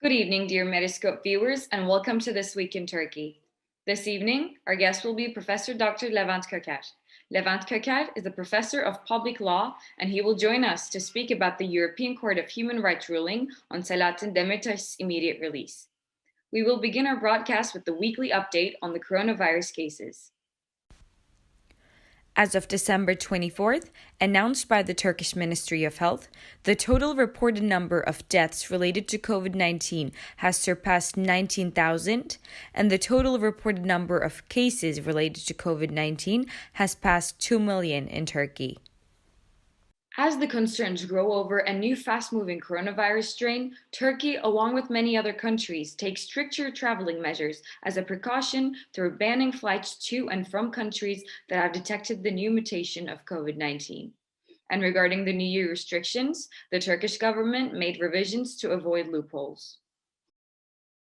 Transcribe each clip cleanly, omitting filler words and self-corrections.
Good evening, dear Metascope viewers, and welcome to This Week in Turkey. This evening, our guest will be Professor Dr. Levent Köker. Levent Köker is a professor of public law, and he will join us to speak about the European Court of Human Rights ruling on Selahattin Demirtaş's immediate release. We will begin our broadcast with the weekly update on the coronavirus cases. As of December 24th, announced by the Turkish Ministry of Health, the total reported number of deaths related to COVID-19 has surpassed 19,000, and the total reported number of cases related to COVID-19 has passed 2 million in Turkey. As the concerns grow over a new fast-moving coronavirus strain, Turkey, along with many other countries, takes stricter traveling measures as a precaution through banning flights to and from countries that have detected the new mutation of COVID-19. And regarding the New Year restrictions, the Turkish government made revisions to avoid loopholes.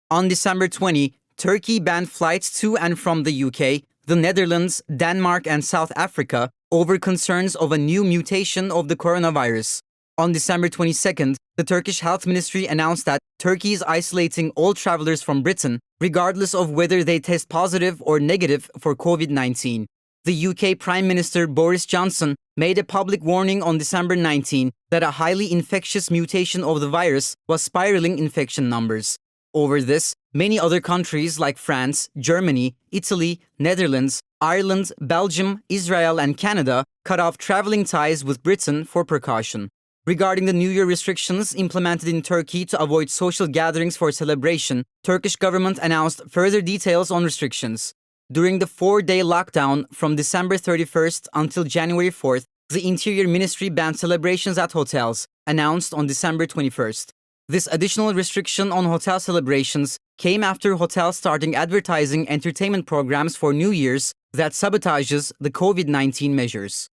On December 20, Turkey banned flights to and from the UK, the Netherlands, Denmark, and South Africa over concerns of a new mutation of the coronavirus. On December 22nd, the Turkish Health Ministry announced that Turkey is isolating all travelers from Britain, regardless of whether they test positive or negative for COVID-19. The UK Prime Minister Boris Johnson made a public warning on December 19 that a highly infectious mutation of the virus was spiraling infection numbers. Over this, many other countries like France, Germany, Italy, Netherlands, Ireland, Belgium, Israel, and Canada cut off traveling ties with Britain for precaution. Regarding the New Year restrictions implemented in Turkey to avoid social gatherings for celebration, Turkish government announced further details on restrictions. During the 4-day lockdown from December 31st until January 4th, the Interior Ministry banned celebrations at hotels, announced on December 21st. This additional restriction on hotel celebrations came after hotels starting advertising entertainment programs for New Year's that sabotages the COVID-19 measures.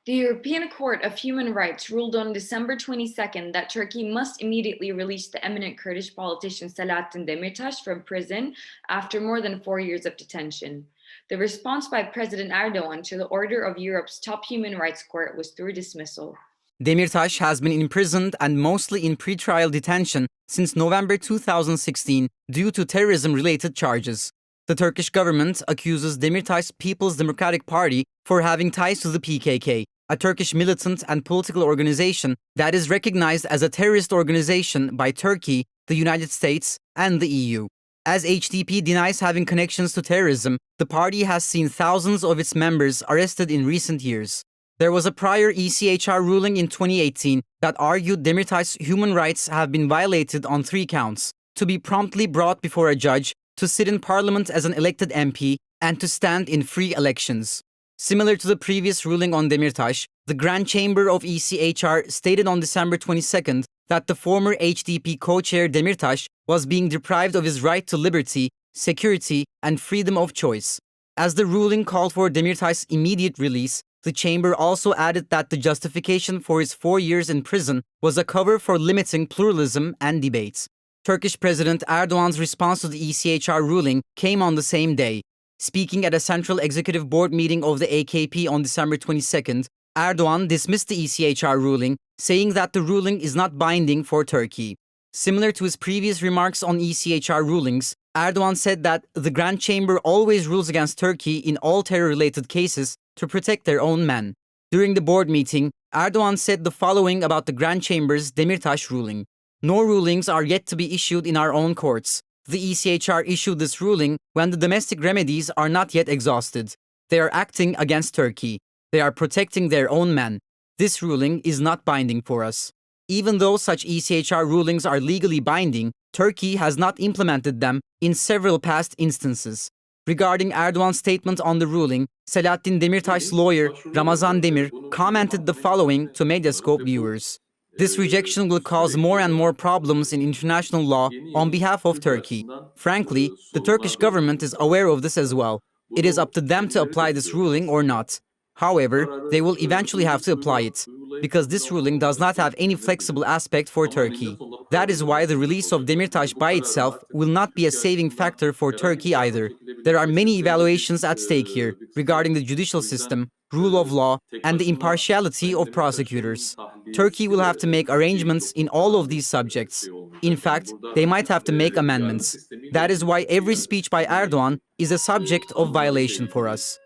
The European Court of Human Rights ruled on December 22nd that Turkey must immediately release the eminent Kurdish politician Selahattin Demirtaş from prison after more than 4 years of detention. The response by President Erdogan to the order of Europe's top human rights court was through dismissal. Demirtaş has been imprisoned and mostly in pretrial detention since November 2016 due to terrorism-related charges. The Turkish government accuses Demirtaş's People's Democratic Party for having ties to the PKK, a Turkish militant and political organization that is recognized as a terrorist organization by Turkey, the United States, and the EU. As HDP denies having connections to terrorism, the party has seen thousands of its members arrested in recent years. There was a prior ECHR ruling in 2018 that argued Demirtaş's human rights have been violated on 3 counts: to be promptly brought before a judge, to sit in parliament as an elected MP, and to stand in free elections. Similar to the previous ruling on Demirtaş, the Grand Chamber of ECHR stated on December 22nd that the former HDP co-chair Demirtaş was being deprived of his right to liberty, security, and freedom of choice. As the ruling called for Demirtaş's immediate release, the chamber also added that the justification for his 4 years in prison was a cover for limiting pluralism and debate. Turkish President Erdogan's response to the ECHR ruling came on the same day. Speaking at a Central Executive Board meeting of the AKP on December 22nd, Erdogan dismissed the ECHR ruling, saying that the ruling is not binding for Turkey. Similar to his previous remarks on ECHR rulings, Erdogan said that the Grand Chamber always rules against Turkey in all terror-related cases to protect their own men. During the board meeting, Erdogan said the following about the Grand Chamber's Demirtaş ruling. No rulings are yet to be issued in our own courts. The ECHR issued this ruling when the domestic remedies are not yet exhausted. They are acting against Turkey. They are protecting their own men. This ruling is not binding for us. Even though such ECHR rulings are legally binding, Turkey has not implemented them in several past instances. Regarding Erdogan's statement on the ruling, Selahattin Demirtaş's lawyer Ramazan Demir commented the following to Medyascope viewers. This rejection will cause more and more problems in international law on behalf of Turkey. Frankly, the Turkish government is aware of this as well. It is up to them to apply this ruling or not. However, they will eventually have to apply it, because this ruling does not have any flexible aspect for Turkey. That is why the release of Demirtaş by itself will not be a saving factor for Turkey either. There are many evaluations at stake here regarding the judicial system, rule of law, and the impartiality of prosecutors. Turkey will have to make arrangements in all of these subjects. In fact, they might have to make amendments. That is why every speech by Erdogan is a subject of violation for us.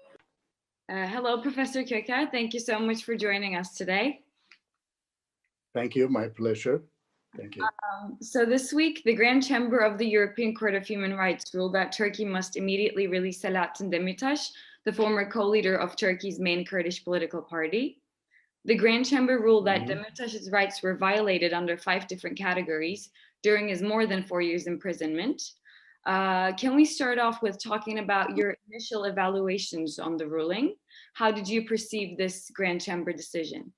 Hello, Professor Köker. Thank you so much for joining us today. Thank you. My pleasure. Thank you. So this week, the Grand Chamber of the European Court of Human Rights ruled that Turkey must immediately release Selahattin Demirtaş, the former co-leader of Turkey's main Kurdish political party. The Grand Chamber ruled that Demirtaş's rights were violated under 5 different categories during his more than 4 years imprisonment. Can we start off with talking about your initial evaluations on the ruling? How did you perceive this Grand Chamber decision?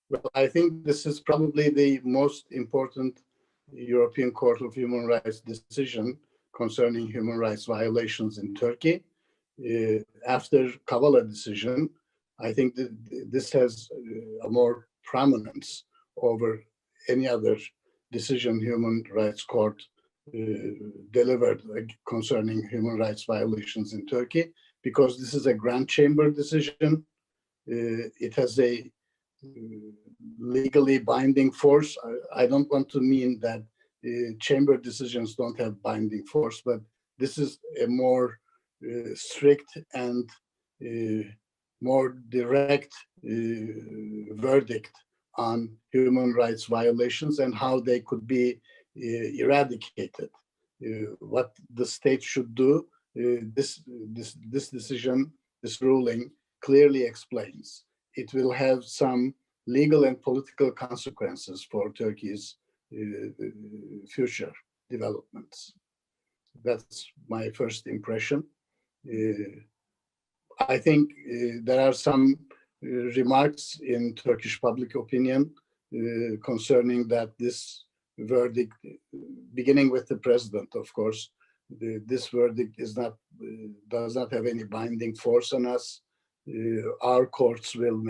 Well, I think this is probably the most important European Court of Human Rights decision concerning human rights violations in Turkey. After Kavala decision, I think that this has a more prominence over any other decision human rights court delivered concerning human rights violations in Turkey, because this is a Grand Chamber decision. It has a legally binding force. I don't want to mean that chamber decisions don't have binding force, but this is a more strict and more direct verdict on human rights violations and how they could be eradicated. What the state should do, this decision, this ruling clearly explains. It will have some legal and political consequences for Turkey's future developments. That's my first impression. I think there are some remarks in Turkish public opinion concerning that this verdict, beginning with the president, of course, this verdict does not have any binding force on us. Our courts will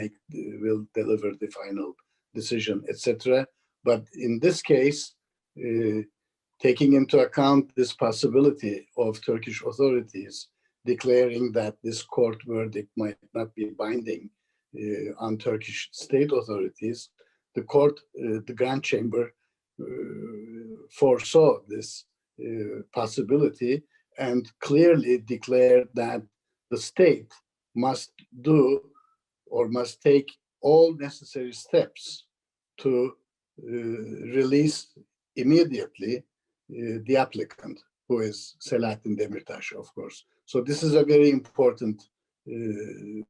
deliver the final decision, etc. But in this case, taking into account this possibility of Turkish authorities declaring that this court verdict might not be binding on Turkish state authorities, the Grand Chamber foresaw this possibility and clearly declared that the state must do or must take all necessary steps to release immediately the applicant, who is Selahattin Demirtaş, of course. So this is a very important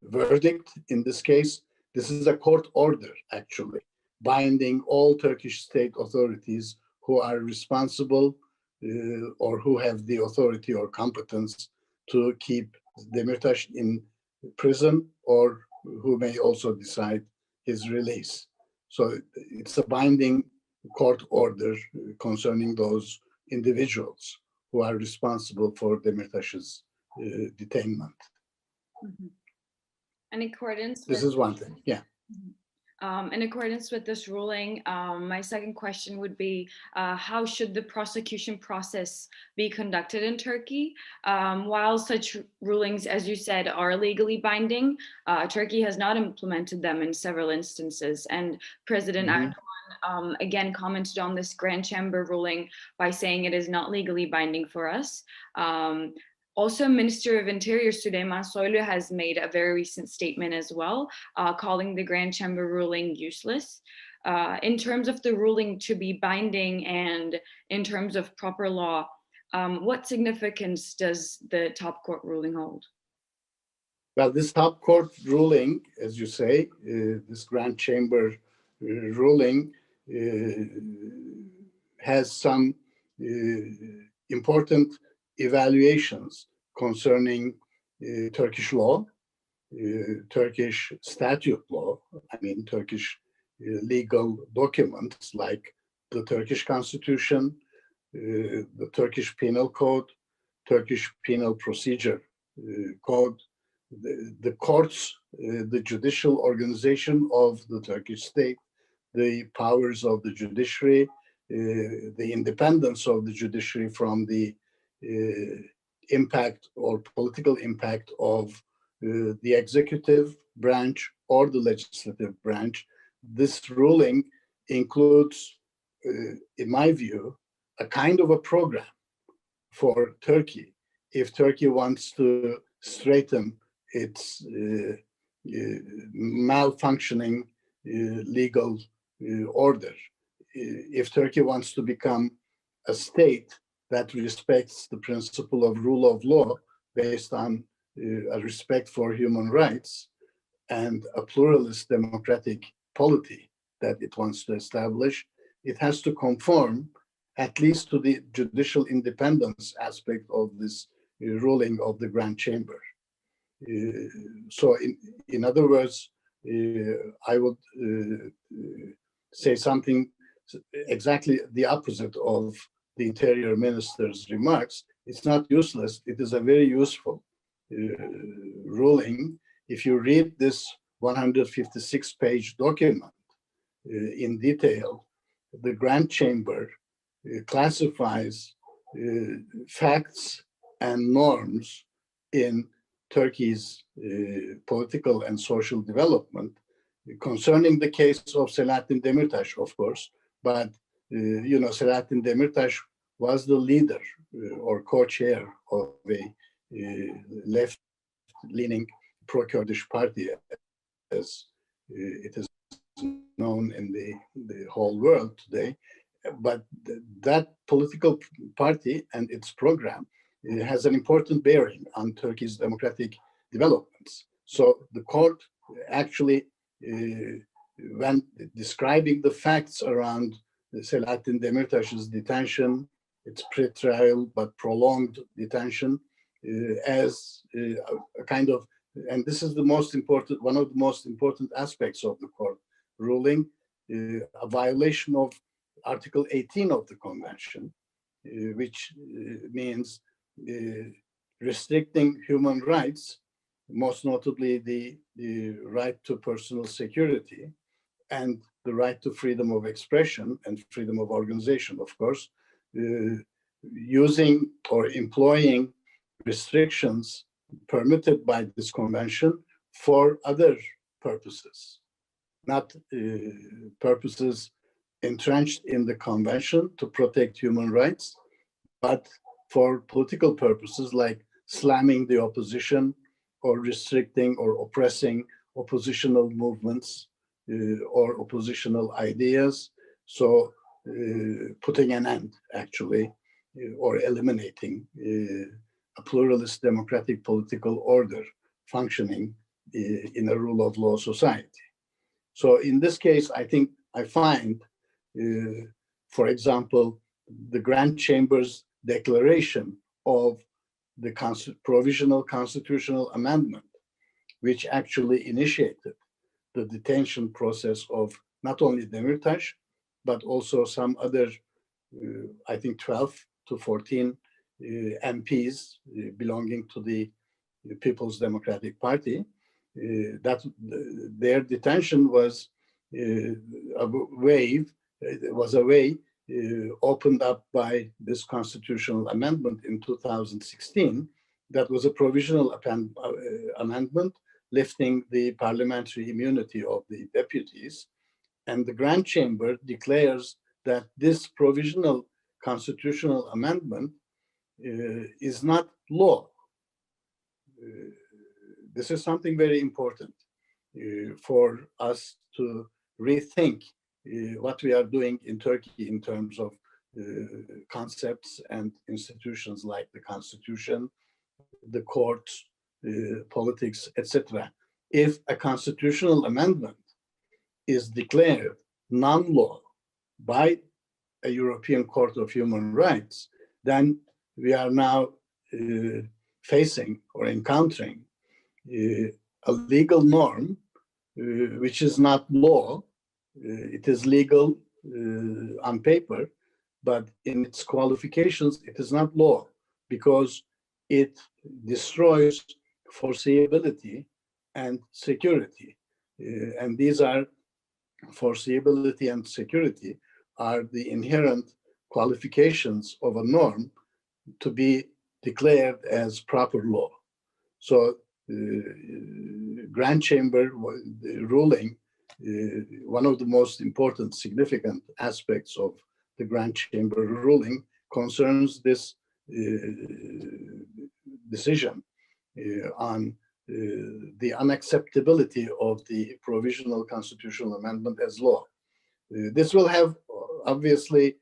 verdict in this case. This is a court order, actually, binding all Turkish state authorities who are responsible or who have the authority or competence to keep Demirtaş in prison, or who may also decide his release. So it's a binding court order concerning those individuals who are responsible for Demirtaş's detainment. In accordance this is one thing, yeah. In accordance with this ruling, my second question would be, how should the prosecution process be conducted in Turkey? While such rulings, as you said, are legally binding, Turkey has not implemented them in several instances. And President Erdogan again commented on this Grand Chamber ruling by saying it is not legally binding for us. Also, Minister of Interior Süleyman Soylu has made a very recent statement as well, calling the Grand Chamber ruling useless. In terms of the ruling to be binding and in terms of proper law, what significance does the top court ruling hold? Well, this top court ruling, as you say, this Grand Chamber ruling has some important evaluations concerning Turkish law, Turkish statute law, I mean Turkish legal documents like the Turkish Constitution, the Turkish Penal Code, Turkish Penal Procedure Code, the courts, the judicial organization of the Turkish state, the powers of the judiciary, the independence of the judiciary from the impact or political impact of the executive branch or the legislative branch. This ruling includes, in my view, a kind of a program for Turkey if Turkey wants to straighten its malfunctioning legal order. If Turkey wants to become a state that respects the principle of rule of law based on a respect for human rights and a pluralist democratic polity that it wants to establish, it has to conform at least to the judicial independence aspect of this ruling of the Grand Chamber. So in other words, I would say something exactly the opposite of the Interior Minister's remarks. It's not useless, it is a very useful ruling. If you read this 156-page document in detail, the Grand Chamber classifies facts and norms in Turkey's political and social development concerning the case of Selahattin Demirtaş, of course, but Selahattin Demirtaş was the leader or co-chair of a left-leaning pro-Kurdish party, as it is known in the whole world today. But that political party and its program has an important bearing on Turkey's democratic developments. So the court actually, when describing the facts around Selahattin Demirtaş's detention, its pre-trial but prolonged detention, as a kind of, and this is the most important, one of the most important aspects of the court ruling, a violation of Article 18 of the Convention, which means restricting human rights, most notably the right to personal security and the right to freedom of expression and freedom of organization, of course, using or employing restrictions permitted by this convention for other purposes, not purposes entrenched in the convention to protect human rights, but for political purposes like slamming the opposition or restricting or oppressing oppositional movements or oppositional ideas. So putting an end, actually, or eliminating a pluralist democratic political order functioning in a rule of law society. So in this case, I find, for example, the Grand Chamber's declaration of the provisional constitutional amendment, which actually initiated the detention process of not only Demirtaş, but also some other, 12 to 14 MPs belonging to the People's Democratic Party, that their detention was a way opened up by this constitutional amendment in 2016. That was a provisional amendment lifting the parliamentary immunity of the deputies. And the Grand Chamber declares that this provisional constitutional amendment is not law. This is something very important for us to rethink what we are doing in Turkey in terms of concepts and institutions like the constitution, the courts, politics, etc. If a constitutional amendment is declared non-law by a European Court of Human Rights, then we are now facing or encountering a legal norm which is not law. It is legal on paper, but in its qualifications, it is not law because it destroys foreseeability and security. And these are foreseeability and security are the inherent qualifications of a norm to be declared as proper law. So Grand Chamber ruling, one of the most important, significant aspects of the Grand Chamber ruling concerns this decision on the unacceptability of the provisional constitutional amendment as law. This will have obviously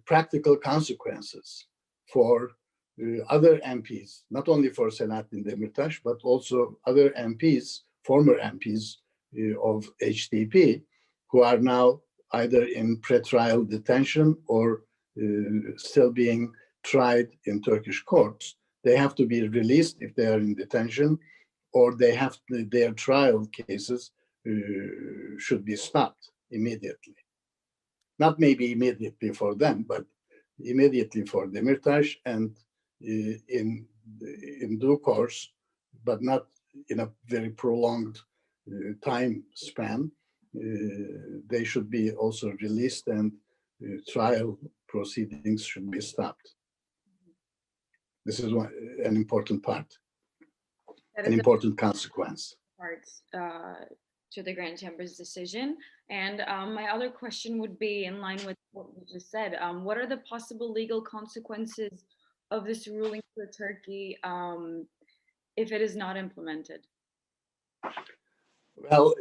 practical consequences for other MPs, not only for Selahattin Demirtaş, but also other MPs, former MPs of HDP, who are now either in pre-trial detention or still being tried in Turkish courts. They have to be released if they are in detention, or their trial cases should be stopped immediately. Not maybe immediately for them, but immediately for Demirtaş, and in due course, but not in a very prolonged time span. They should be also released, and trial proceedings should be stopped. This is an important part, an important consequence. Parts to the Grand Chamber's decision. And my other question would be in line with what you just said. What are the possible legal consequences of this ruling for Turkey if it is not implemented? Well,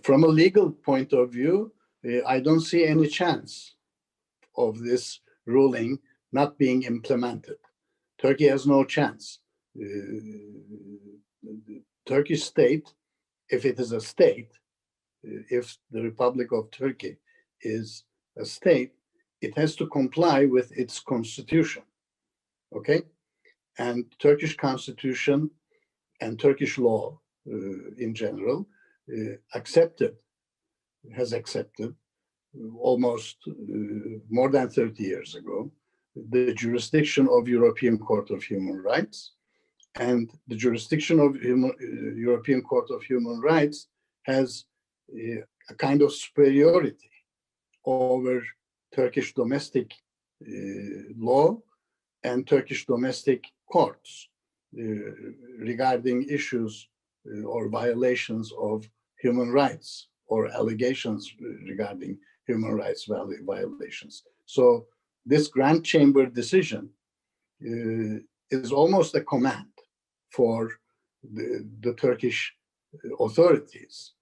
from a legal point of view, I don't see any chance of this ruling not being implemented. Turkey has no chance. The Turkish state, if it is a state, if the Republic of Turkey is a state, it has to comply with its constitution, okay? And Turkish constitution and Turkish law in general has accepted almost more than 30 years ago the jurisdiction of European Court of Human Rights. And the jurisdiction of European Court of Human Rights has a kind of superiority over Turkish domestic law and Turkish domestic courts regarding issues or violations of human rights or allegations regarding human rights violations. So this Grand Chamber decision is almost a command for the Turkish authorities,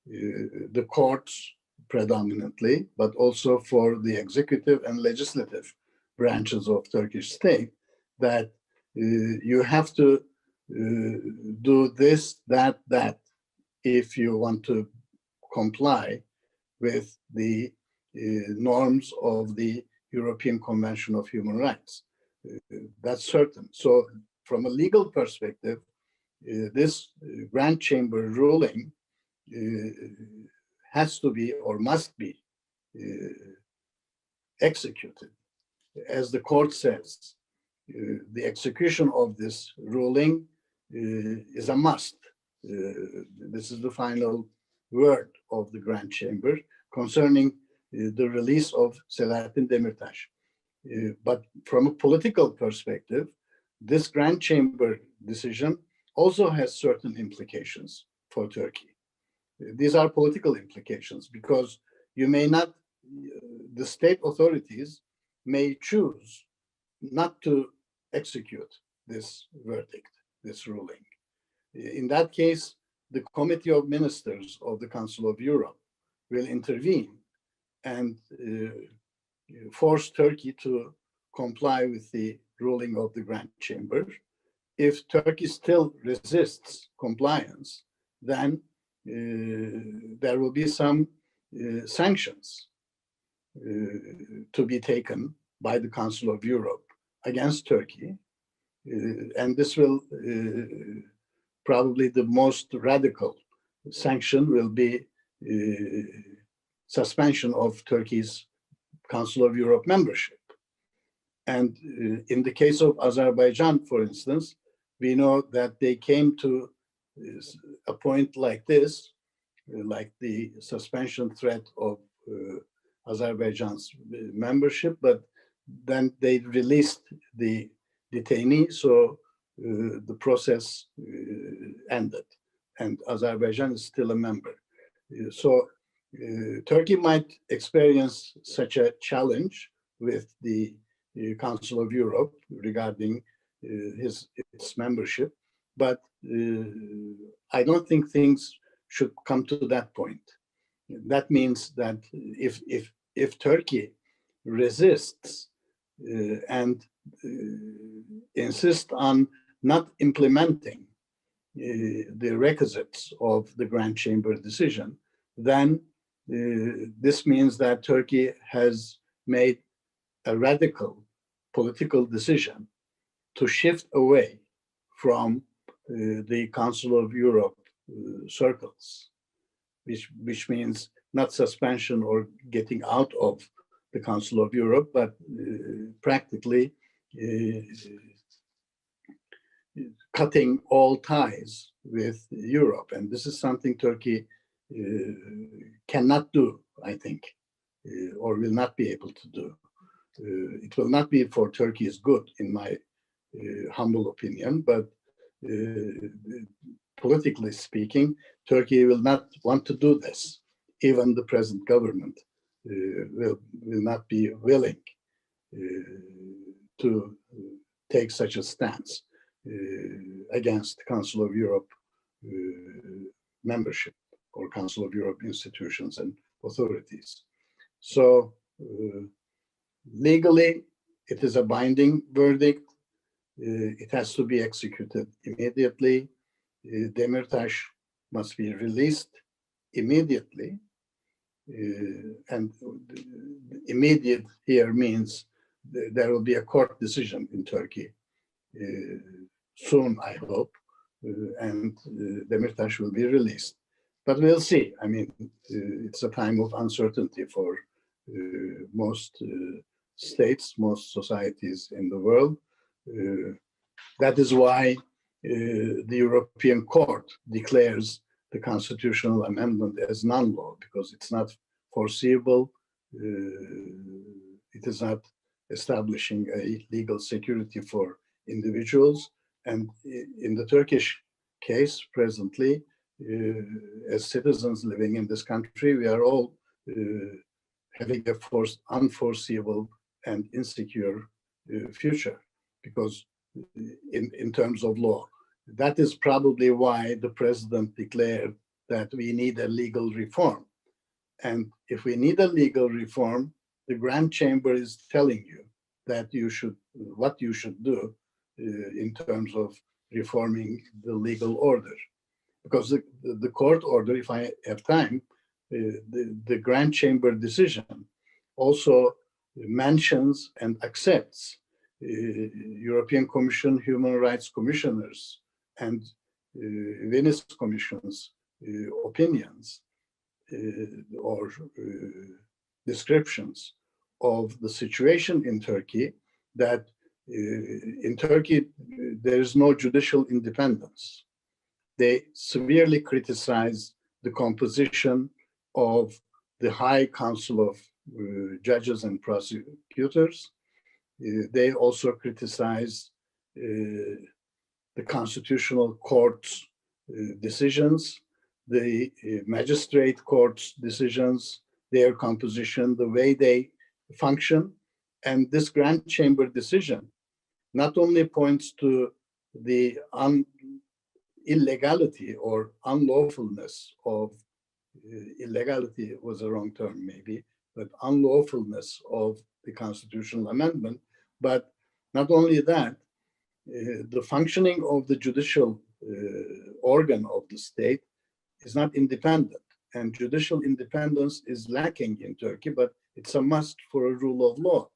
the courts predominantly, but also for the executive and legislative branches of Turkish state, that you have to do this, that, if you want to comply with the norms of the European Convention of Human Rights. That's certain. So from a legal perspective, this Grand Chamber ruling has to be or must be executed. As the court says, the execution of this ruling is a must. This is the final word of the Grand Chamber concerning the release of Selahattin Demirtaş. But from a political perspective, this Grand Chamber decision also has certain implications for Turkey. These are political implications because the state authorities may choose not to execute this verdict, this ruling. In that case, the Committee of Ministers of the Council of Europe will intervene and force Turkey to comply with the ruling of the Grand Chamber. If Turkey still resists compliance, then there will be some sanctions to be taken by the Council of Europe against Turkey. And this will probably the most radical sanction will be suspension of Turkey's Council of Europe membership. And in the case of Azerbaijan, for instance, we know that they came to a point like this, like the suspension threat of Azerbaijan's membership, but then they released the detainee, so the process ended, and Azerbaijan is still a member. So Turkey might experience such a challenge with the Council of Europe regarding its membership, but I don't think things should come to that point. That means that if Turkey resists and insists on not implementing the requisites of the Grand Chamber decision, then this means that Turkey has made a radical political decision to shift away from the Council of Europe circles, which means not suspension or getting out of the Council of Europe, but practically cutting all ties with Europe. And this is something Turkey cannot do, I think, or will not be able to do. It will not be for Turkey's good, in my humble opinion, but politically speaking, Turkey will not want to do this. Even the present government will not be willing to take such a stance against the Council of Europe membership or Council of Europe institutions and authorities. So legally, it is a binding verdict. It has to be executed immediately. Demirtaş must be released immediately. And immediate here means there will be a court decision in Turkey soon, I hope, and Demirtaş will be released. But we'll see. I mean, it's a time of uncertainty for most states, most societies in the world. That is why the European Court declares the constitutional amendment as non-law, because it's not foreseeable. It is not establishing a legal security for individuals. And in the Turkish case presently, as citizens living in this country, we are all having a unforeseeable and insecure future, because in terms of law. That is probably why the president declared that we need a legal reform. And if we need a legal reform, the Grand Chamber is telling you that what you should do in terms of reforming the legal order. Because the court order, if I have time, the Grand Chamber decision also mentions and accepts European Commission human rights commissioners and Venice Commission's opinions or descriptions of the situation in Turkey, that in Turkey there is no judicial independence. They severely criticize the composition of the High Council of Judges and Prosecutors. They also criticize the Constitutional Court's decisions, the Magistrate Court's decisions, their composition, the way they function. And this Grand Chamber decision not only points to the illegality or unlawfulness of, illegality was a wrong term maybe, but unlawfulness of the constitutional amendment, but not only that, the functioning of the judicial organ of the state is not independent, and judicial independence is lacking in Turkey, but it's a must for a rule of law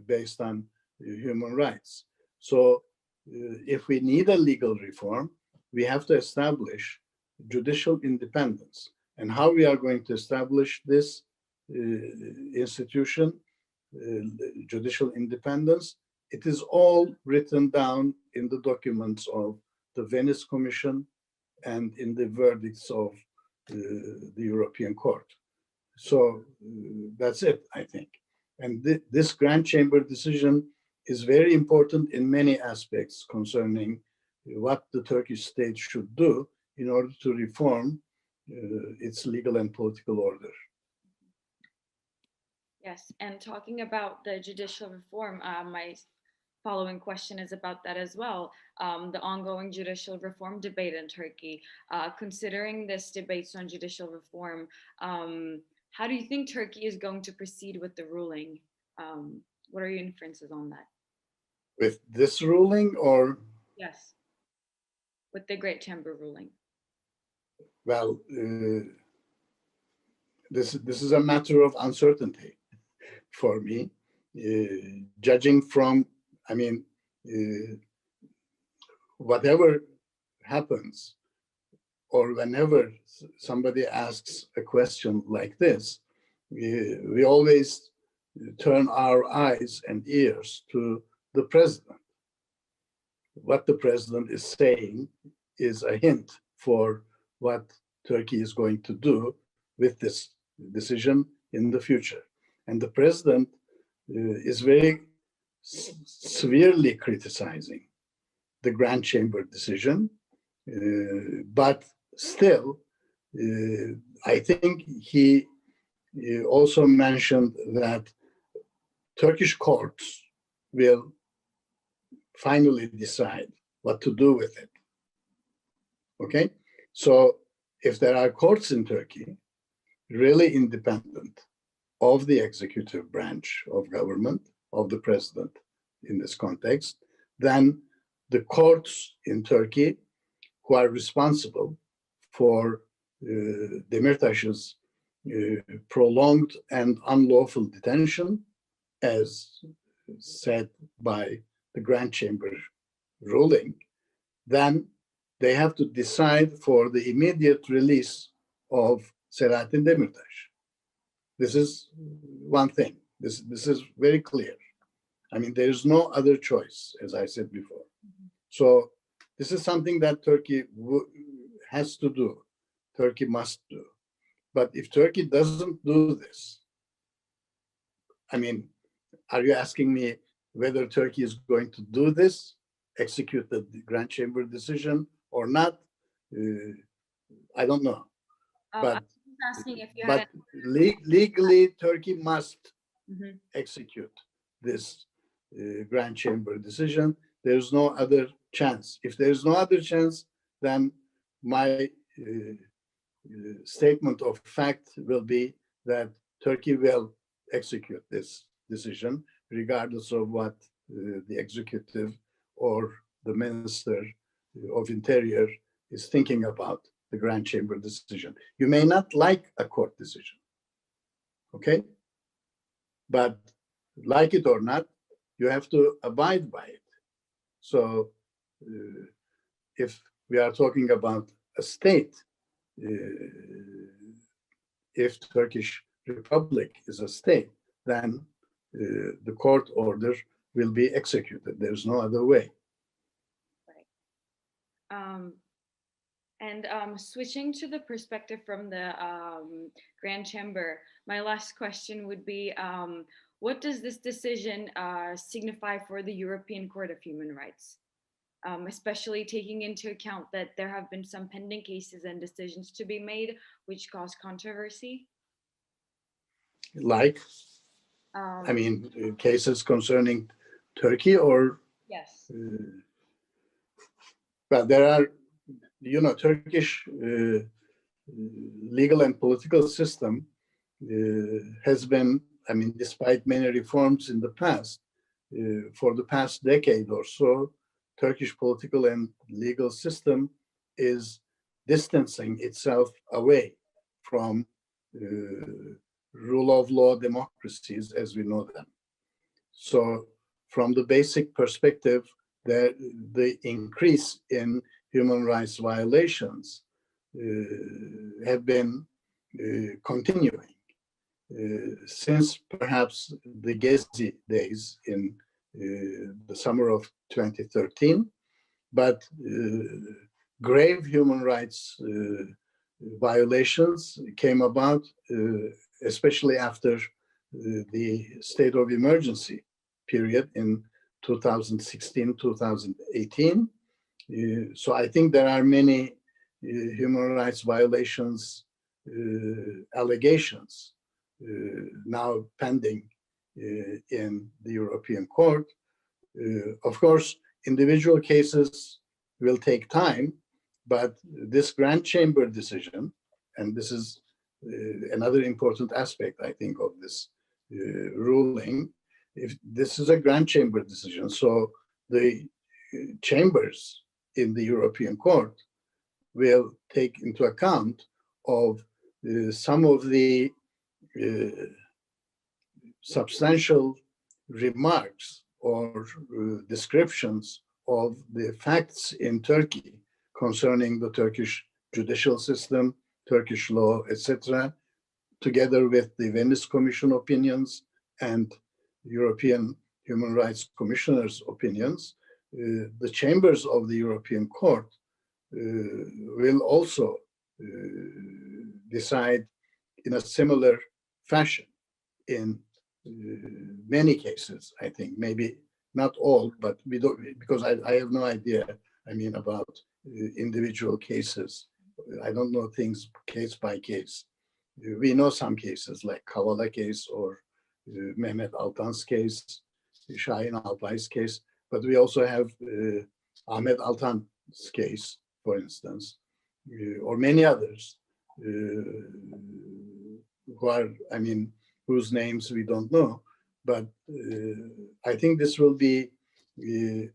based on human rights. So if we need a legal reform, we have to establish judicial independence. And how we are going to establish this institution, judicial independence, it is all written down in the documents of the Venice Commission and in the verdicts of the European Court. So that's it, I think. And this Grand Chamber decision is very important in many aspects concerning what the Turkish state should do in order to reform its legal and political order. Yes, and talking about the judicial reform, my following question is about that as well. The ongoing judicial reform debate in Turkey. Considering this debates on judicial reform, how do you think Turkey is going to proceed with the ruling? What are your inferences on that? With this ruling, or? Yes, with the Great Chamber ruling. Well, this is a matter of uncertainty for me. Judging from, I mean, whatever happens, or whenever somebody asks a question like this, we always turn our eyes and ears to the president. What the president is saying is a hint for what Turkey is going to do with this decision in the future. And the president is very severely criticizing the Grand Chamber decision, but still, I think he also mentioned that Turkish courts will finally decide what to do with it. Okay? So if there are courts in Turkey really independent of the executive branch of government, of the president in this context, then the courts in Turkey who are responsible for Demirtaş's prolonged and unlawful detention, as said by the Grand Chamber ruling, then they have to decide for the immediate release of Selahattin Demirtaş. This is one thing. This is very clear. I mean, there is no other choice, as I said before. So this is something that Turkey has to do. Turkey must do. But if Turkey doesn't do this, I mean, are you asking me whether Turkey is going to do this, execute the Grand Chamber decision or not? I don't know. But Asking if you had legally, Turkey must execute this Grand Chamber decision. There's no other chance. If there's no other chance, then my statement of fact will be that Turkey will execute this decision, regardless of what the executive or the Minister of Interior is thinking about the Grand Chamber decision. You may not like a court decision, okay? But like it or not, you have to abide by it. So if we are talking about a state, if Turkish Republic is a state, then the court order will be executed. There's no other way. Right. Switching to the perspective from the Grand Chamber, my last question would be, what does this decision signify for the European Court of Human Rights, especially taking into account that there have been some pending cases and decisions to be made which cause controversy? Like, I mean, cases concerning Turkey or? Yes. Well, there are, you know, Turkish legal and political system has been, I mean, despite many reforms in the past, for the past decade or so, Turkish political and legal system is distancing itself away from rule of law democracies as we know them. So from the basic perspective, the increase in human rights violations have been continuing since perhaps the Gezi days in the summer of 2013, but grave human rights violations came about, especially after the state of emergency period in 2016, 2018. So I think there are many human rights violations allegations now pending in the European Court. Of course, individual cases will take time, but this Grand Chamber decision, and this is another important aspect, I think, of this ruling, if this is a Grand Chamber decision, so the chambers in the European Court will take into account of some of the substantial remarks or descriptions of the facts in Turkey concerning the Turkish judicial system, Turkish law, etc., together with the Venice Commission opinions and European Human Rights Commissioner's opinions. The chambers of the European Court will also decide in a similar fashion in many cases, I think, maybe not all, but we don't, because I have no idea, I mean, about individual cases. I don't know things case by case. We know some cases like Kavala case or Mehmet Altan's case, Şahin Alpay's case, but we also have Ahmet Altan's case, for instance, or many others who are, I mean, whose names we don't know. But I think this will be the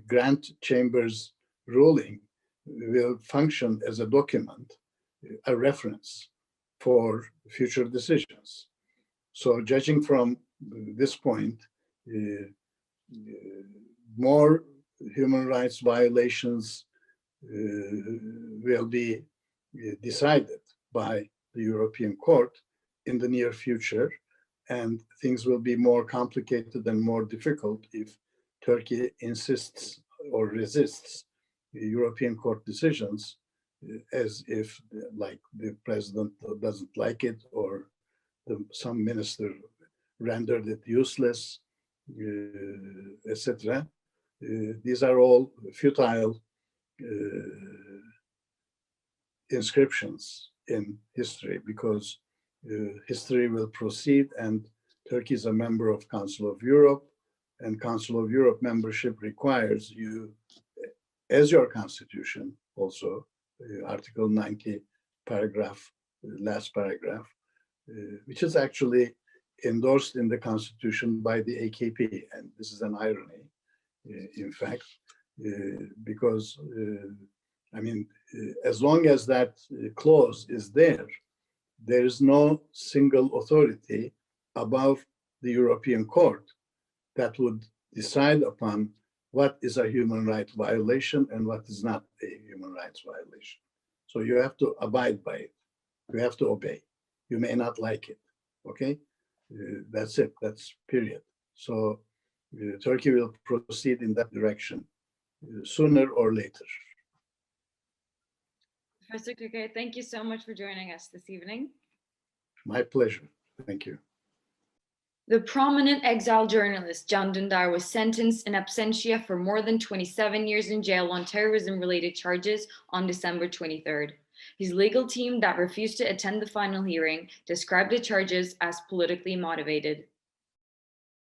Grand Chamber's ruling will function as a document, a reference for future decisions. So judging from this point, more human rights violations will be decided by the European Court in the near future, and things will be more complicated and more difficult if Turkey insists or resists European Court decisions, as if like the president doesn't like it or some minister rendered it useless, etc. These are all futile inscriptions in history, because history will proceed, and Turkey is a member of Council of Europe, and Council of Europe membership requires you, as your constitution also, Article 90, paragraph, last paragraph, which is actually endorsed in the constitution by the AKP. And this is an irony, in fact, because, I mean, as long as that clause is there, there is no single authority above the European Court that would decide upon what is a human rights violation and what is not a human rights violation. So you have to abide by it. You have to obey. You may not like it, okay? That's it, that's period. So Turkey will proceed in that direction sooner or later. Professor Köker, thank you so much for joining us this evening. My pleasure, thank you. The prominent exiled journalist Can Dündar was sentenced in absentia for more than 27 years in jail on terrorism-related charges on December 23rd. His legal team that refused to attend the final hearing described the charges as politically motivated.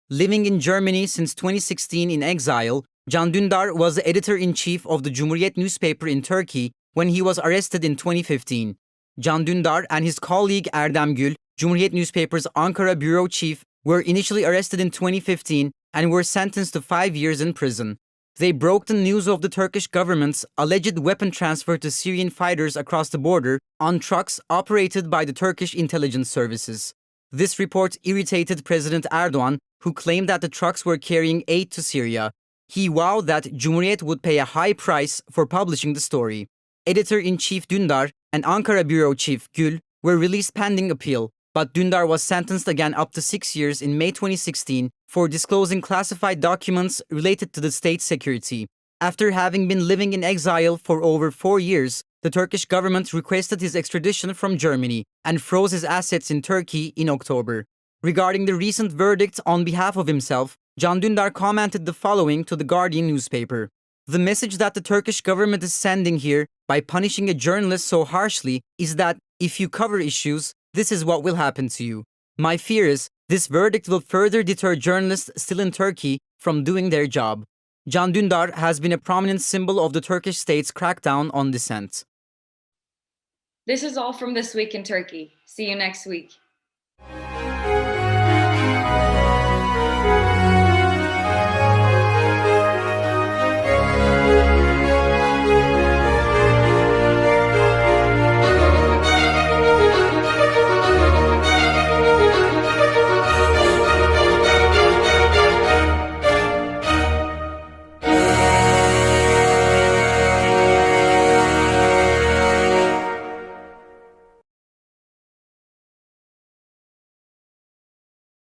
Living in Germany since 2016 in exile, Can Dündar was the editor-in-chief of the Cumhuriyet newspaper in Turkey when he was arrested in 2015. Can Dündar and his colleague Erdem Gül, Cumhuriyet newspaper's Ankara bureau chief, were initially arrested in 2015 and were sentenced to 5 years in prison. They broke the news of the Turkish government's alleged weapon transfer to Syrian fighters across the border on trucks operated by the Turkish intelligence services. This report irritated President Erdogan, who claimed that the trucks were carrying aid to Syria. He vowed that Cumhuriyet would pay a high price for publishing the story. Editor-in-chief Dündar and Ankara bureau chief Gül were released pending appeal, but Dündar was sentenced again up to 6 years in May 2016 for disclosing classified documents related to the state's security. After having been living in exile for over 4 years, the Turkish government requested his extradition from Germany and froze his assets in Turkey in October. Regarding the recent verdict on behalf of himself, Can Dündar commented the following to the Guardian newspaper. The message that the Turkish government is sending here by punishing a journalist so harshly is that if you cover issues, this is what will happen to you. My fear is this verdict will further deter journalists still in Turkey from doing their job. Can Dündar has been a prominent symbol of the Turkish state's crackdown on dissent. This is all from This Week in Turkey. See you next week.